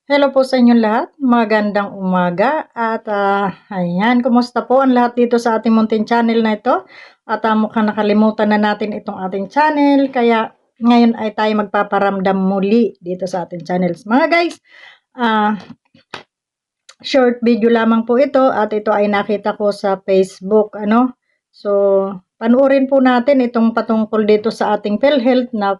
Hello po sa inyong lahat, magandang umaga at ayan, kumusta po ang lahat dito sa ating munting channel na ito? At mukhang nakalimutan na natin itong ating channel, kaya ngayon ay tayo magpaparamdam muli dito sa ating channels. Mga guys, short video lamang po ito at ito ay nakita ko sa Facebook, ano? So, panuorin po natin itong patungkol dito sa ating PhilHealth na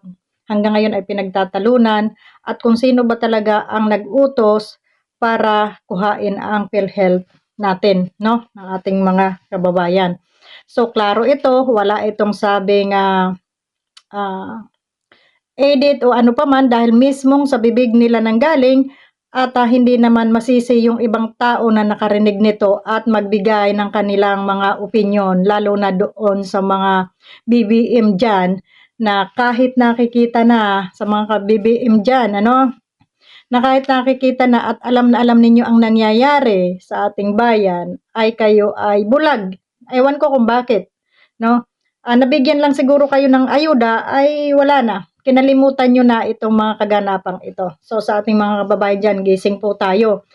hanggang ngayon ay pinagtatalunan at kung sino ba talaga ang nag-utos para kuhain ang PhilHealth natin, no? Ng ating mga kababayan. So, klaro ito, wala itong sabing edit o ano pa man dahil mismong sa bibig nila nanggaling at hindi naman masisi yung ibang tao na nakarinig nito at magbigay ng kanilang mga opinyon, lalo na doon sa mga BBM dyan na kahit nakikita na sa mga BBM dyan, ano, na kahit nakikita na at alam na alam ninyo ang nangyayari sa ating bayan, ay kayo ay bulag. Ewan ko kung bakit, no? Nabigyan lang siguro kayo ng ayuda, ay wala na. Kinalimutan nyo na itong mga kaganapang ito. So sa ating mga kababayan dyan, gising po tayo.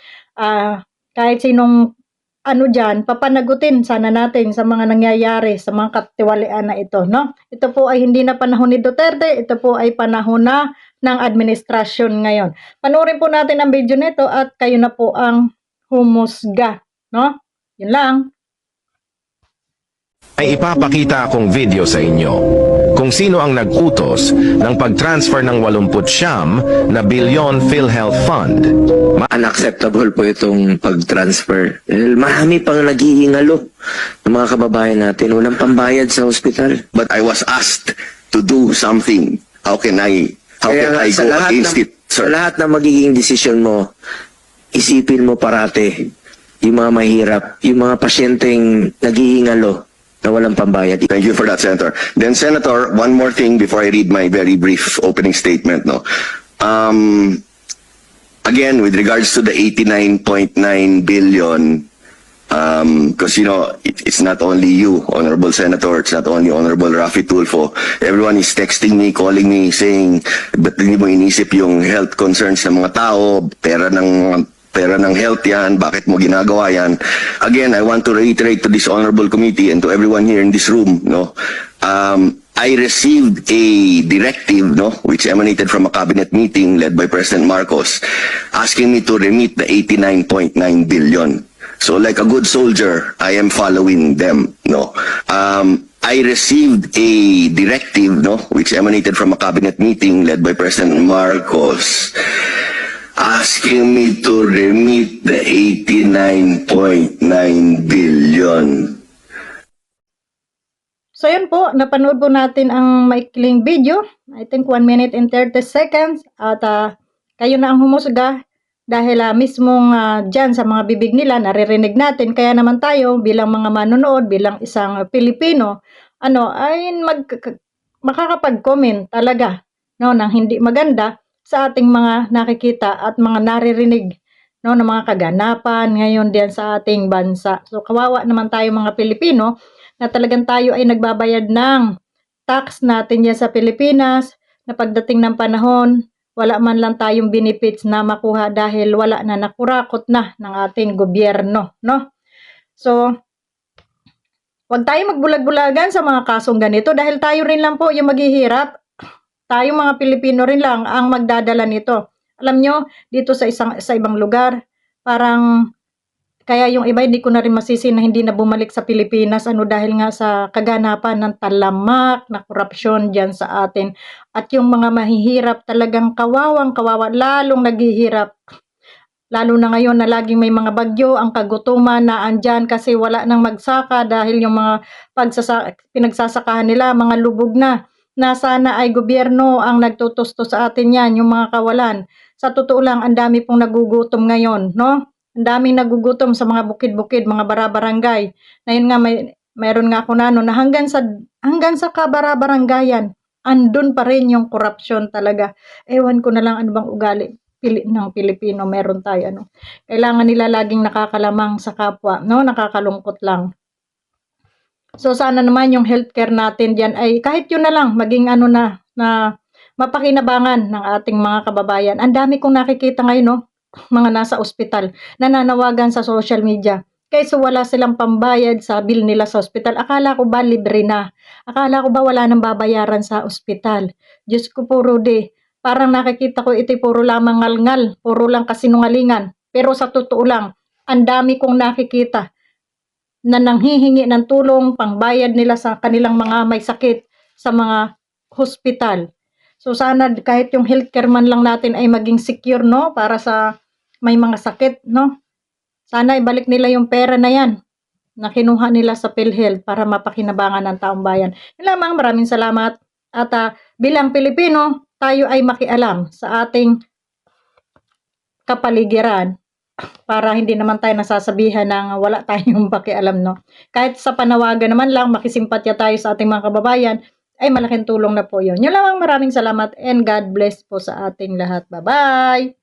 Kahit sinong ano dyan, papanagutin sana natin sa mga nangyayari, sa mga katiwalian na ito, no? Ito po ay hindi na panahon ni Duterte, ito po ay panahon na ng administrasyon ngayon. Panoorin po natin ang video nito at kayo na po ang humusga, no? Yun lang. Ay ipapakita akong video sa inyo kung sino ang nag-utos ng pag-transfer ng 89 na bilyon PhilHealth Fund. Unacceptable po itong pag-transfer. Marami pang naghihingalo ng mga kababayan natin. Walang pambayad sa ospital. But I was asked to do something. How can I go against it, Sa sir? lahat ng magiging desisyon mo, isipin mo parate yung mga mahirap, yung mga pasyenteng naghihingalo na walang pambayad. Thank you for that, Senator. Then, Senator, one more thing before I read my very brief opening statement. No, again, with regards to the 89.9 billion, because it's not only you, Honorable Senator, it's not only Honorable Raffy Tulfo. Everyone is texting me, calling me, saying, ba't hindi mo inisip yung health concerns ng mga tao, pera ng health yan, bakit mo ginagawa yan? Again, I want to reiterate to this honorable committee and to everyone here in this room, I received a directive, which emanated from a cabinet meeting led by President Marcos, asking me to remit the 89.9 billion. So like a good soldier, I am following them, I received a directive, which emanated from a cabinet meeting led by President Marcos, asking me to remit the 89.9 billion. So yun po, napanood po natin ang maikling video. I think 1 minute and 30 seconds. At kayo na ang humusga dahil mismong dyan sa mga bibig nila, naririnig natin. Kaya naman tayo bilang mga manonood, bilang isang Pilipino, ay makakapag-comment talaga, ng hindi maganda sa ating mga nakikita at mga naririnig, ng mga kaganapan ngayon diyan sa ating bansa. So kawawa naman tayo mga Pilipino na talagang tayo ay nagbabayad ng tax natin diyan sa Pilipinas, na pagdating ng panahon wala man lang tayong benefits na makuha dahil wala na, nakurakot na ng ating gobyerno, no? So wag tayo magbulag-bulagan sa mga kasong ganito dahil tayo rin lang po yung maghihirap. Tayong mga Pilipino rin lang ang magdadala nito. Alam nyo, dito sa ibang lugar, parang kaya yung iba hindi ko na rin masisi na hindi na bumalik sa Pilipinas dahil nga sa kaganapan ng talamak na korupsyon diyan sa atin. At yung mga mahihirap talagang kawawang kawawa, lalong naghihirap. Lalo na ngayon na laging may mga bagyo, ang kagutuman na andyan kasi wala nang magsaka dahil yung mga pinagsasakahan nila, mga lubog na sana ay gobyerno ang nagtutusto sa atin yan, yung mga kawalan. Sa totoo lang, ang dami pong nagugutom ngayon, no? Ang daming nagugutom sa mga bukid-bukid, mga barabarangay. Na yun nga, mayroon nga ako na hanggang sa kabarabarangayan, andun pa rin yung korupsyon talaga. Ewan ko na lang ano bang ugali ng Pilipino, meron tayo, Kailangan nila laging nakakalamang sa kapwa, nakakalungkot lang. So sana naman yung healthcare natin diyan ay kahit yun na lang maging na mapakinabangan ng ating mga kababayan. Ang dami kong nakikita ngayon, mga nasa ospital, nananawagan sa social media. Kaysa wala silang pambayad sa bill nila sa ospital. Akala ko ba libre na? Akala ko ba wala nang babayaran sa ospital? Diyos ko po, Rudy. Parang nakikita ko ito'y puro lamang ngal-ngal, puro lang kasinungalingan. Pero sa totoo lang, ang dami kong nakikita na nanghihingi ng tulong, pangbayad nila sa kanilang mga may sakit sa mga hospital. So sana kahit yung healthcare man lang natin ay maging secure, no, para sa may mga sakit, no. Sana ibalik nila yung pera na yan na kinuha nila sa PhilHealth para mapakinabangan ng taong bayan. Yun lamang, maraming salamat. At bilang Pilipino, tayo ay makialam sa ating kapaligiran para hindi naman tayo nasasabihan ng wala tayong pakialam, no. Kahit sa panawagan naman lang, makisimpatya tayo sa ating mga kababayan, ay malaking tulong na po yun. Yun lamang, maraming salamat and God bless po sa ating lahat. Bye-bye!